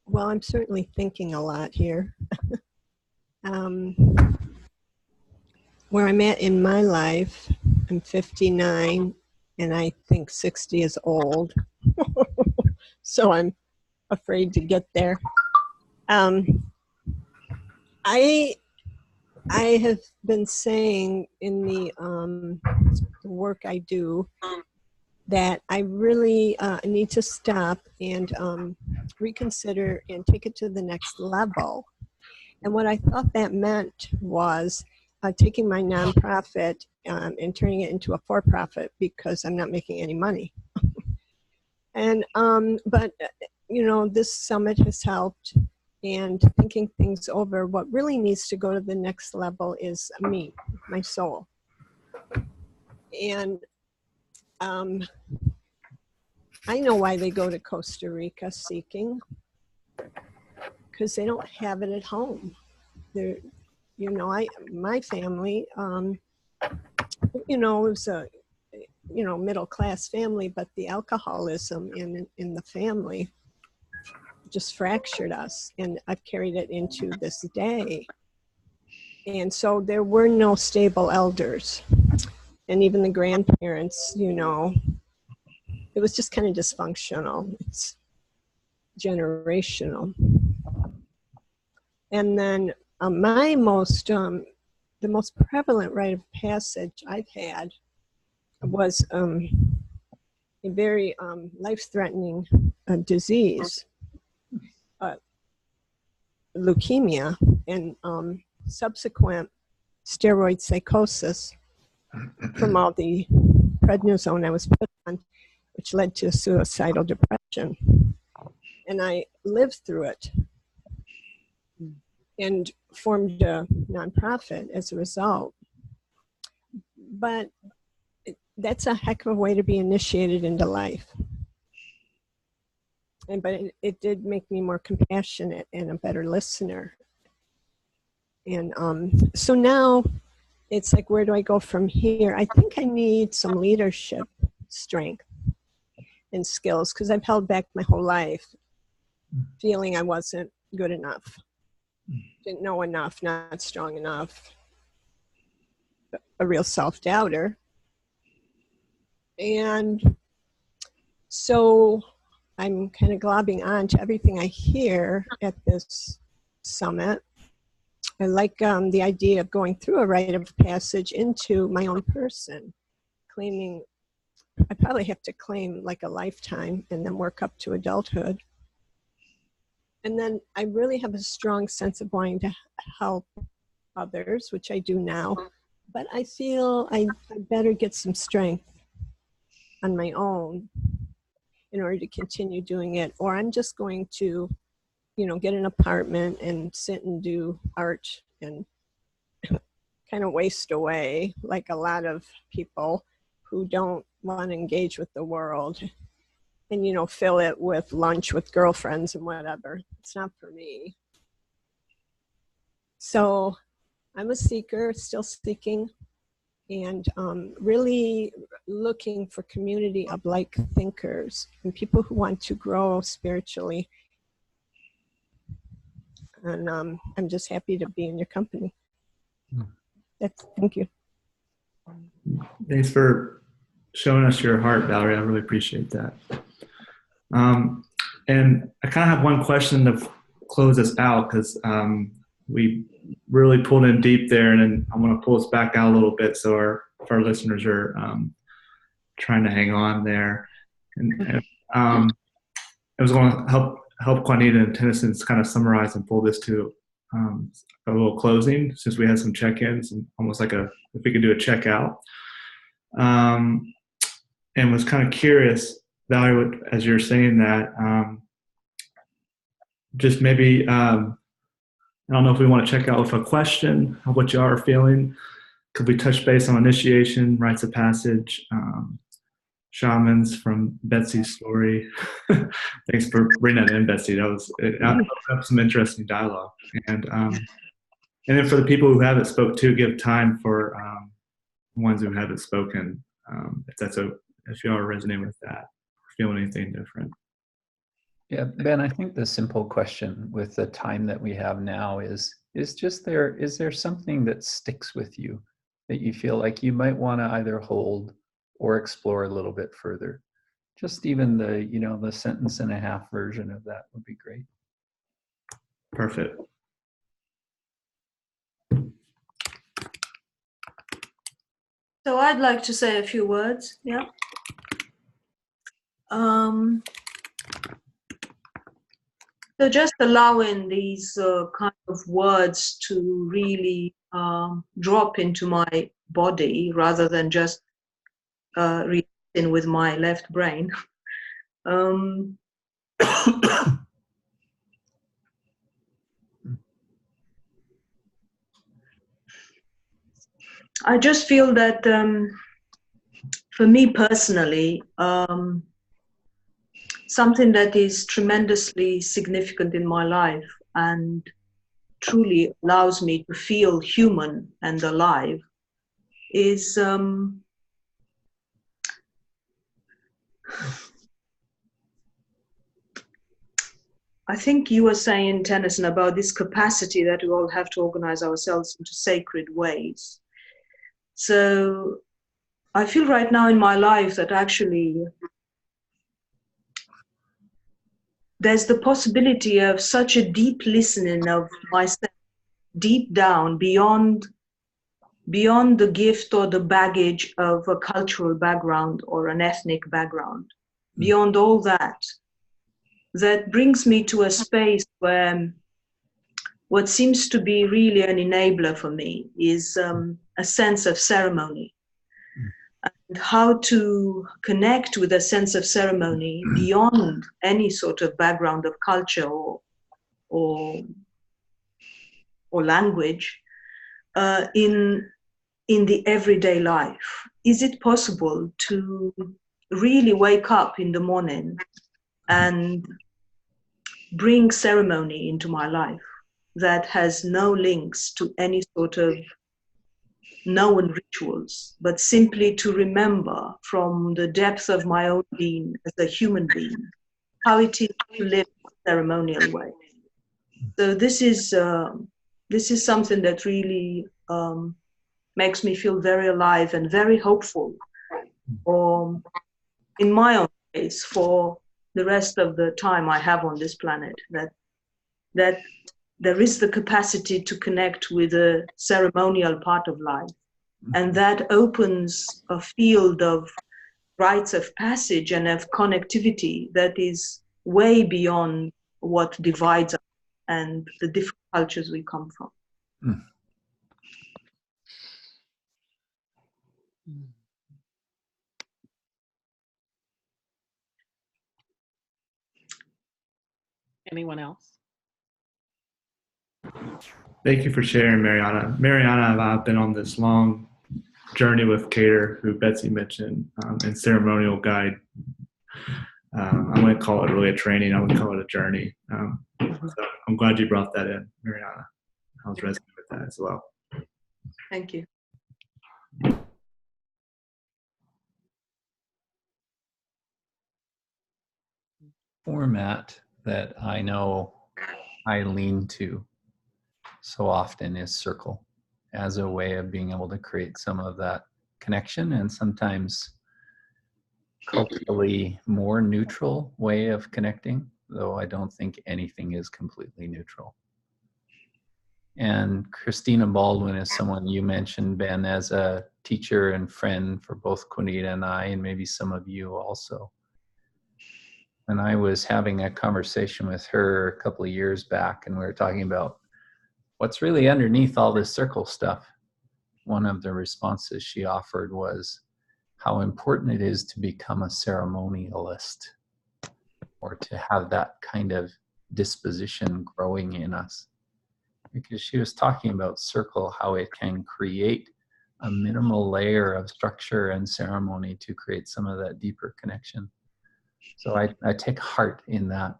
Well, I'm certainly thinking a lot here. Where I'm at in my life, I'm 59, and I think 60 is old. So I'm afraid to get there. I have been saying in the work I do that I really need to stop and reconsider and take it to the next level. And what I thought that meant was taking my nonprofit and turning it into a for-profit, because I'm not making any money. And but you know, this summit has helped, and thinking things over. What really needs to go to the next level is me, my soul. And I know why they go to Costa Rica seeking, because they don't have it at home. They're, you know, my family, you know, it was a, you know, middle class family, but the alcoholism in the family just fractured us, and I've carried it into this day. And so there were no stable elders, and even the grandparents, you know, it was just kind of dysfunctional. It's generational. And then the most prevalent rite of passage I've had was a very life-threatening disease, leukemia, and subsequent steroid psychosis from all the prednisone I was put on, which led to suicidal depression. And I lived through it and formed a nonprofit as a result. But that's a heck of a way to be initiated into life. But it did make me more compassionate and a better listener. And so now it's like, where do I go from here? I think I need some leadership strength and skills, because I've held back my whole life, feeling I wasn't good enough, didn't know enough, not strong enough, a real self-doubter. And so I'm kind of globbing on to everything I hear at this summit. I like the idea of going through a rite of passage into my own person, claiming, I probably have to claim like a lifetime and then work up to adulthood. And then I really have a strong sense of wanting to help others, which I do now, but I feel I better get some strength on my own in order to continue doing it, or I'm just going to, you know, get an apartment and sit and do art and kind of waste away like a lot of people who don't want to engage with the world, and, you know, fill it with lunch with girlfriends and whatever. It's not for me. So I'm a seeker, still seeking, and really looking for community of like thinkers and people who want to grow spiritually. And I'm just happy to be in your company. Thank you. Thanks for showing us your heart, Valerie. I really appreciate that. And I kind of have one question to close us out, because we really pulled in deep there, and then I'm going to pull us back out a little bit, so if our listeners are trying to hang on there. And I was going to help Quanita Tenneson kind of summarize and pull this to a little closing, since we had some check-ins and almost like if we could do a check-out. And was kind of curious, Valerie, as you're saying that, just maybe, I don't know if we want to check out with a question of what you are feeling. Could we touch base on initiation, rites of passage, shamans from Betsy's story? Thanks for bringing that in, Betsy. That was some interesting dialogue. And then for the people who haven't spoke too, give time for ones who haven't spoken, if you are resonating with that, or feeling anything different. Yeah, Ben, I think the simple question with the time that we have now is there something that sticks with you that you feel like you might want to either hold or explore a little bit further. Just even the, you know, the sentence and a half version of that would be great. Perfect. So I'd like to say a few words. Yeah. So just allowing these kind of words to really drop into my body rather than just reacting with my left brain. I just feel that for me personally, something that is tremendously significant in my life and truly allows me to feel human and alive is I think you were saying, Tenneson, about this capacity that we all have to organize ourselves into sacred ways. So I feel right now in my life that actually there's the possibility of such a deep listening of myself deep down beyond the gift or the baggage of a cultural background or an ethnic background, beyond all that, that brings me to a space where what seems to be really an enabler for me is a sense of ceremony. And how to connect with a sense of ceremony beyond any sort of background of culture or language in the everyday life. Is it possible to really wake up in the morning and bring ceremony into my life that has no links to any sort of known rituals, but simply to remember from the depth of my own being as a human being, how it is to live in a ceremonial way. So this is something that really makes me feel very alive and very hopeful, in my own case, for the rest of the time I have on this planet, that there is the capacity to connect with the ceremonial part of life. And that opens a field of rites of passage and of connectivity that is way beyond what divides us and the different cultures we come from. Anyone else? Thank you for sharing, Mariana. Mariana and I have been on this long journey with Cater, who Betsy mentioned, and ceremonial guide. I wouldn't call it really a training. I would call it a journey. So I'm glad you brought that in, Mariana. I was resonating with that as well. Thank you. Format that I know I lean to so often is circle as a way of being able to create some of that connection and sometimes culturally more neutral way of connecting, though I don't think anything is completely neutral. And Cristina Baldwin is someone you mentioned, Ben, as a teacher and friend for both Quanita and I, and maybe some of you also. And I was having a conversation with her a couple of years back, and we were talking about what's really underneath all this circle stuff. One of the responses she offered was how important it is to become a ceremonialist, or to have that kind of disposition growing in us. Because she was talking about circle, how it can create a minimal layer of structure and ceremony to create some of that deeper connection. So I take heart in that.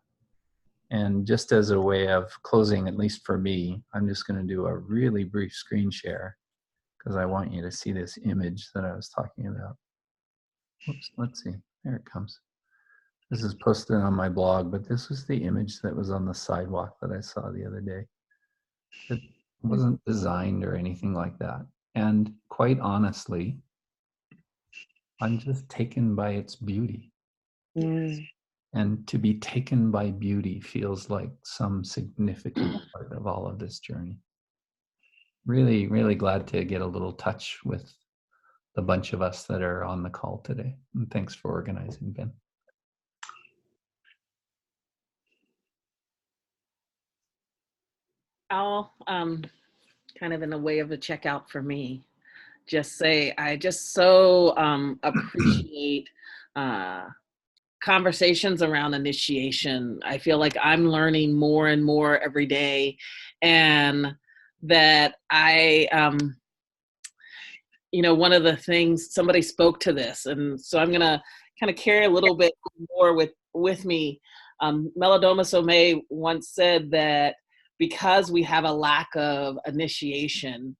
And just as a way of closing, at least for me, I'm just going to do a really brief screen share because I want you to see this image that I was talking about. Oops, let's see. There it comes. This is posted on my blog, but this was the image that was on the sidewalk that I saw the other day. It wasn't designed or anything like that. And quite honestly, I'm just taken by its beauty. Mm. And to be taken by beauty feels like some significant part of all of this journey. Really, really glad to get a little touch with the bunch of us that are on the call today. And thanks for organizing, Ben. I'll kind of in a way of a checkout for me, just say I just so appreciate conversations around initiation. I feel like I'm learning more and more every day, and that one of the things, somebody spoke to this, and so I'm gonna kind of carry a little bit more with me. Melodoma Somé once said that because we have a lack of initiation,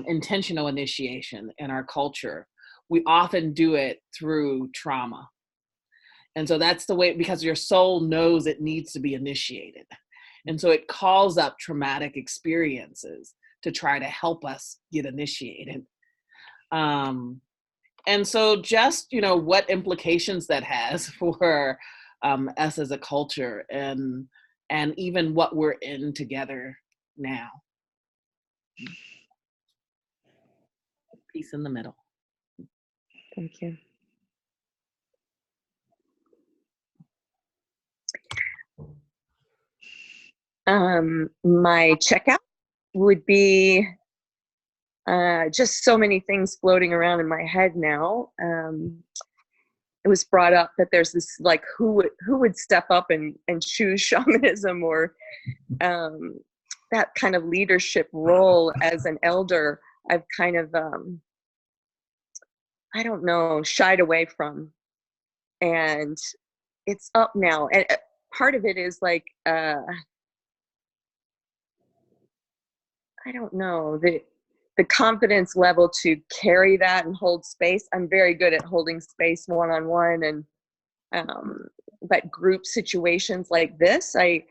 intentional initiation in our culture, we often do it through trauma. And so that's the way, because your soul knows it needs to be initiated. And so it calls up traumatic experiences to try to help us get initiated. And so just, what implications that has for us as a culture, and even what we're in together now. Peace in the middle. Thank you. My checkout would be just so many things floating around in my head now. It was brought up that there's this, like, who would step up and choose shamanism, or that kind of leadership role as an elder. I've kind of I don't know, shied away from, and it's up now. And part of it is like I don't know, the confidence level to carry that and hold space. I'm very good at holding space one-on-one, and but group situations like this, I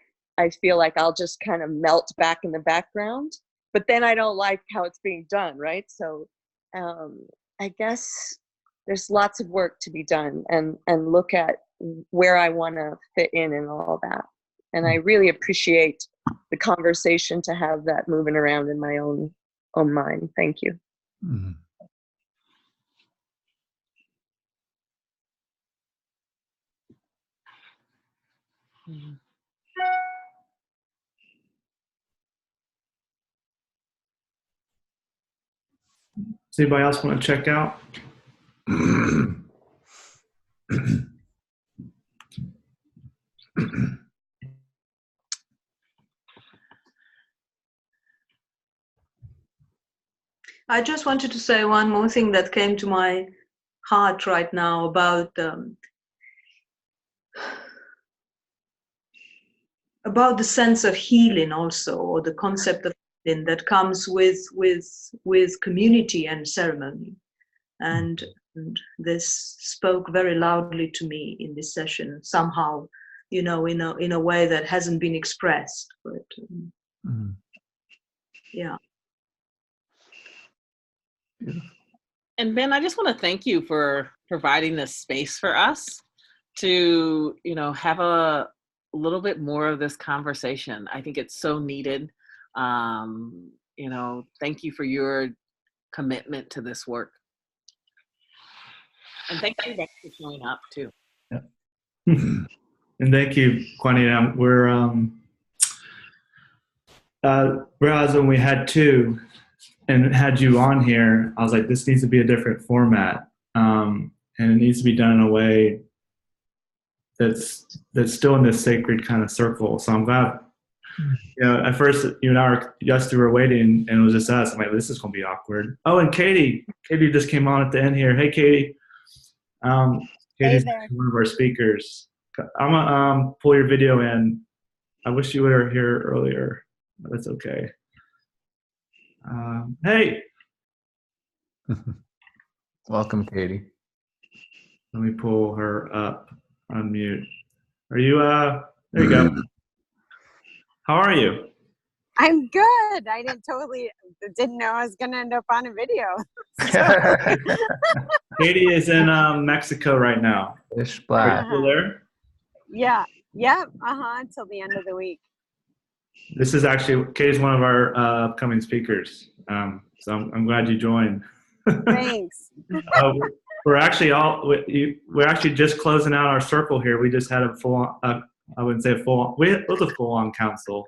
feel like I'll just kind of melt back in the background, but then I don't like how it's being done, right? So I guess there's lots of work to be done, and look at where I want to fit in and all that. And I really appreciate the conversation to have that moving around in my own mind. Thank you. Mm-hmm. Mm-hmm. Does anybody else want to check out? I just wanted to say one more thing that came to my heart right now about the sense of healing also, or the concept of healing that comes with community and ceremony. And this spoke very loudly to me in this session, somehow, in a way that hasn't been expressed, but yeah. And Ben, I just want to thank you for providing this space for us to, have a little bit more of this conversation. I think it's so needed. Thank you for your commitment to this work. And thank you for showing up too. Yeah. And thank you, Quanita. We're whereas when we had two and had you on here, I was like, this needs to be a different format, and it needs to be done in a way that's still in this sacred kind of circle. So I'm glad. At first you and I were waiting, and it was just us. I'm like, this is gonna be awkward. Oh, and Katie just came on at the end here. Hey, Katie. Katie's one of our speakers. I'm gonna pull your video in. I wish you were here earlier, but that's okay. Hey. Welcome, Katie. Let me pull her up. Unmute. Are you? There you go. How are you? I'm good. I didn't know I was going to end up on a video. Katie is in Mexico right now. Are you still there? Yeah. Yep. Until the end of the week. This is actually, Katie's one of our upcoming speakers. So I'm glad you joined. Thanks. We're actually just closing out our circle here. We just had a full, I wouldn't say it was a full-on council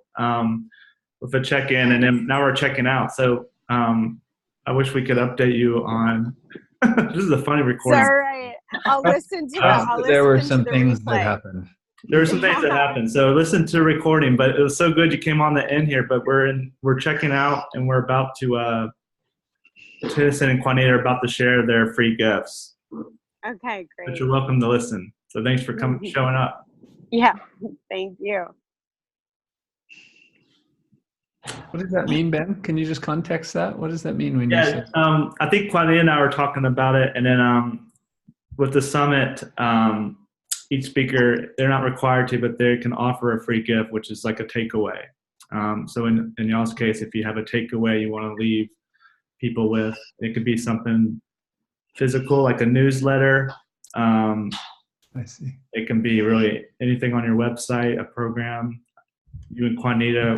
with a check-in, and then now we're checking out. So I wish we could update you on, this is a funny recording. It's all right. I'll listen to there were some things that happened. There were some things that happened. So listen to the recording, but it was so good you came on the end here, but we're checking out, and we're about to, Tenneson and Quanita are about to share their free gifts. Okay, great. But you're welcome to listen. So thanks for showing up. Yeah, thank you. What does that mean, Ben? Can you just context that? What does that mean when you say? I think Quanita and I were talking about it, and then with the summit, each speaker, they're not required to, but they can offer a free gift, which is like a takeaway. So in y'all's case, if you have a takeaway you want to leave people with, it could be something physical, like a newsletter. I see. It can be really anything on your website, a program. You and Quanita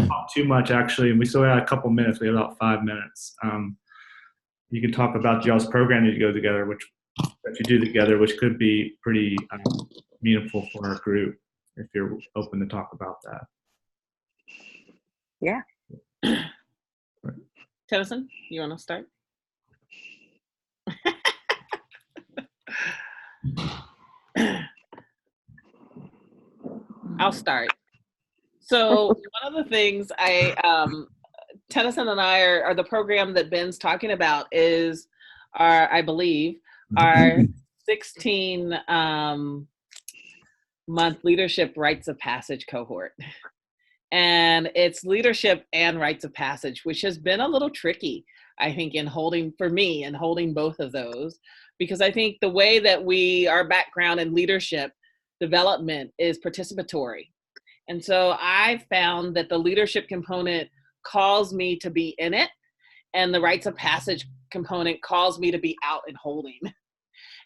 talk too much, actually, and we still got a couple minutes. We have about 5 minutes. You can talk about y'all's program that you go together, that you do together, which could be pretty meaningful for our group if you're open to talk about that. Yeah. Tenneson, you want to start? I'll start. So one of the things Tenneson and I are the program that Ben's talking about is I believe, our 16 month leadership Rites of Passage cohort. And it's leadership and rites of passage, which has been a little tricky, I think, for me in holding both of those, because I think the way that our background in leadership development is participatory. And so I found that the leadership component calls me to be in it, and the rites of passage component calls me to be out and holding.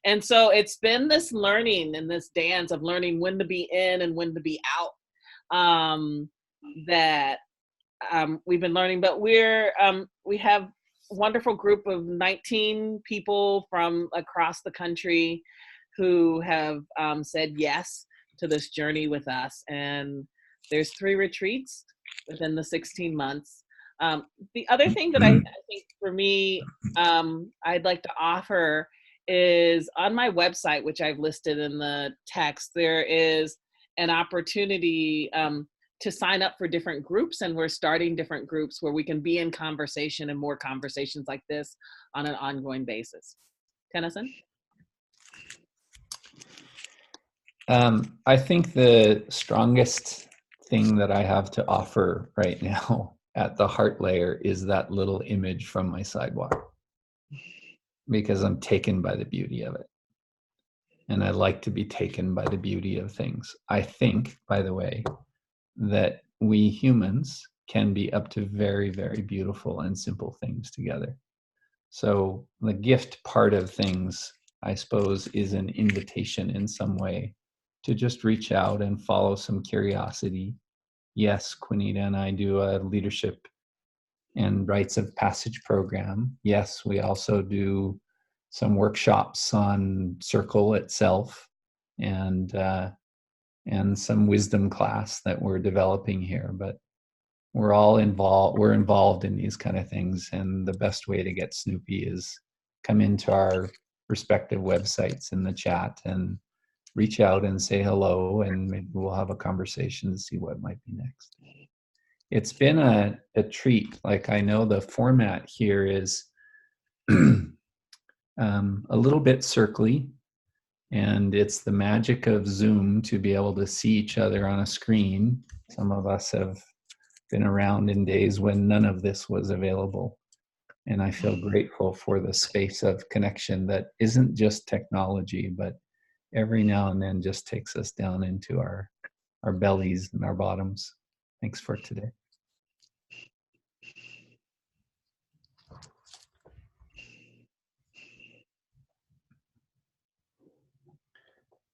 And so it's been this learning and this dance of learning when to be in and when to be out. That we've been learning, but we have a wonderful group of 19 people from across the country who have said yes to this journey with us. And there's 3 retreats within the 16 months. The other thing that I think for me, I'd like to offer is on my website, which I've listed in the text, there is an opportunity to sign up for different groups, and we're starting different groups where we can be in conversation and more conversations like this on an ongoing basis. Tenneson? I think the strongest thing that I have to offer right now at the heart layer is that little image from my sidewalk, because I'm taken by the beauty of it. And I like to be taken by the beauty of things. I think, by the way, that we humans can be up to very, very beautiful and simple things together. So the gift part of things, I suppose, is an invitation in some way to just reach out and follow some curiosity. Yes, Quanita and I do a leadership and rites of passage program. Yes, we also do some workshops on circle itself and some wisdom class that we're developing here, but we're involved in these kind of things. And the best way to get snoopy is come into our respective websites in the chat and reach out and say hello, and maybe we'll have a conversation to see what might be next. It's been a treat. Like, I know the format here is a little bit circly, and it's the magic of Zoom to be able to see each other on a screen. Some of us have been around in days when none of this was available. And I feel grateful for the space of connection that isn't just technology, but every now and then just takes us down into our bellies and our bottoms. Thanks for today.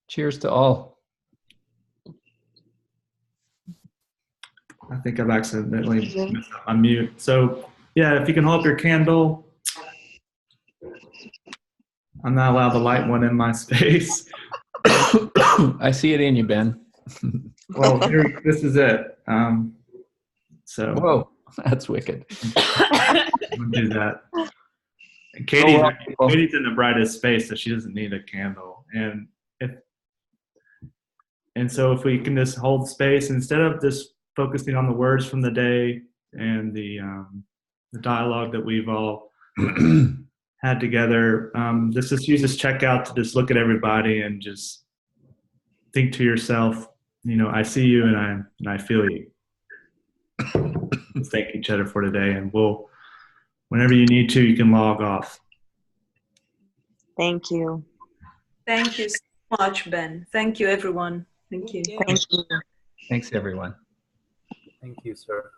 Cheers to all. I think I've accidentally messed up my mute. So yeah, if you can hold up your candle. I'm not allowed to light one in my space. I see it in you, Ben. Well, here, this is it. So Whoa, that's wicked. we'll do that. And Katie's in the brightest space, so she doesn't need a candle. And so if we can just hold space instead of just focusing on the words from the day and the dialogue that we've all had together, just use this checkout to just look at everybody and just think to yourself, you know, I see you and I feel you. Let's thank each other for today, and whenever you need to, you can log off. Thank you. Thank you so much, Ben. Thank you, everyone. Thank you. Thank you. Thanks, everyone. Thank you, sir.